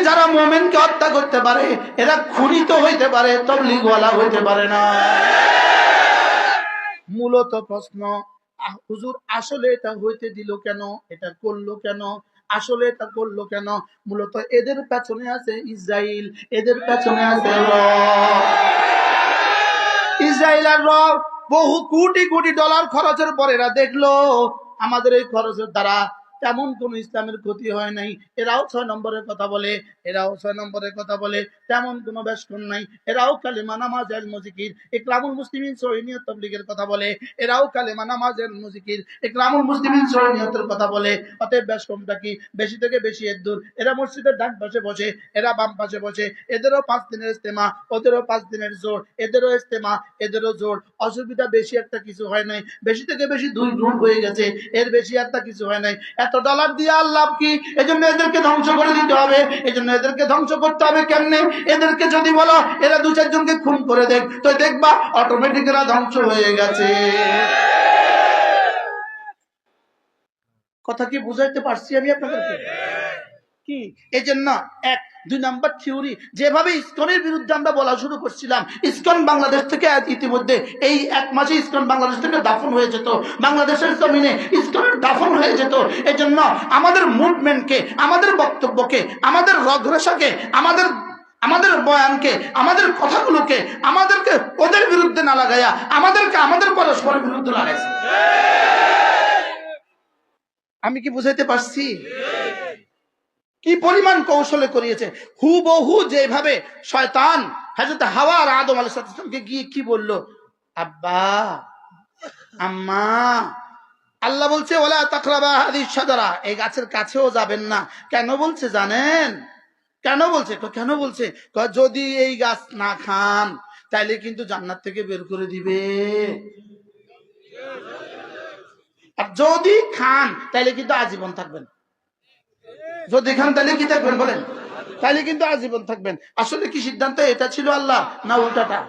যারা মুমিনকে হত্যা করতে পারে এরা খুনি তো হইতে পারে, তাবলীগওয়ালা হইতে পারে না। মূলত প্রশ্ন, হুজুর আসলে এটা হইতে দিল কেন, এটা করলো কেন, আসলে এটা করলো কেন? মূলত এদের পেছনে আছে ইসরাইল, এদের পেছনে আছে ইসরাইল আর বহু কোটি কোটি ডলার খরচের পর এরা দেখলো আমাদের এই খরচের দ্বারা তেমন কোন ইসলামের ক্ষতি হয় নাই। এরাও 6 নম্বরের কথা বলে, এরাও 6 নম্বরের কথা বলে, তেমন কোনো বেশকন নাই। এরাও কালেমা নামাজ ইলম জিকির ইকরামুল মুসলিমিন সহিহ তাবলীগের কথা বলে, এরাও কালেমা নামাজ ইলম জিকির ইকরামুল মুসলিমিন সহিহতের কথা বলে। অতএব বেশকমটা কি? বেশি থেকে বেশি এর দূর। এরা মসজিদের ডান পাশে বসে, এরা বাম পাশে বসে, এদেরও 5 দিনের ইজতেমা, ওদেরও 5 দিনের জোর, এদেরও ইজতেমা, এদেরও জোর। অসুবিধা বেশি একটা কিছু হয় নাই, বেশি থেকে বেশি 2 গ্রুপ হয়ে গেছে, এর বেশি একটা কিছু হয় নাই। এত ডলার দিয়ে আল্লাহ কি? এজন্য এদেরকে ধ্বংস করে দিতে হবে। এজন্য এদেরকে ধ্বংস করতে হবে কেমনে? এদেরকে যদি বলো এরা 2-4 জনকে খুন করে দেখ, তো দেখবা অটোমেটিক এরা ধ্বংস হয়ে গেছে। কথা কি বুঝাইতে পারছি আমি আপনাদেরকে? কি এজন্য 1-2 নাম্বার থিওরি, যেভাবে ইসকনের বিরুদ্ধে আমরা বলা শুরু করছিলাম, ইসকন বাংলাদেশ থেকে ইতিমধ্যে এই 1 মাসে ইসকন বাংলাদেশ থেকে দাফন হয়ে যেত, বাংলাদেশের জমিনে ইসকনের দাফন হয়ে যেত। এজন্য আমাদের মুভমেন্টকে, আমাদের বক্তব্যকে, আমাদের রগরেশাকে, আমাদের বয়ানকে, আমাদের কথাগুলোকে আমাদেরকে ওদের বিরুদ্ধে না লাগাইয়া আমাদেরকে আমাদের পরস্পরের বিরুদ্ধে লাগাইছে। আমি কি বুঝাইতে পারছি? কি পরিমাণ কৌশলে করিয়েছে। হুবহু যেভাবে শয়তান হযরত হাওয়া আর আদম আলাইহিস সালামকে গিয়ে কি বলল, আব্বা আম্মা, আল্লাহ বলছে ওয়ালা তাকরাবা হাদিস শাজারা, এই গাছের কাছেও যাবেন না। কেন বলছে জানেন? কেন বলছে? কেন বলছে? যদি এই গাছ না খান তাইলে কিন্তু জান্নাত থেকে বের করে দিবে, আর যদি খান তাইলে কিন্তু আজীবন থাকবেন। যদি খান তাহলে কি থাকবেন বলেন? তাইলে কিন্তু আজীবন থাকবেন। আসলে কি সিদ্ধান্ত এটা ছিল আল্লাহ না উল্টাটা?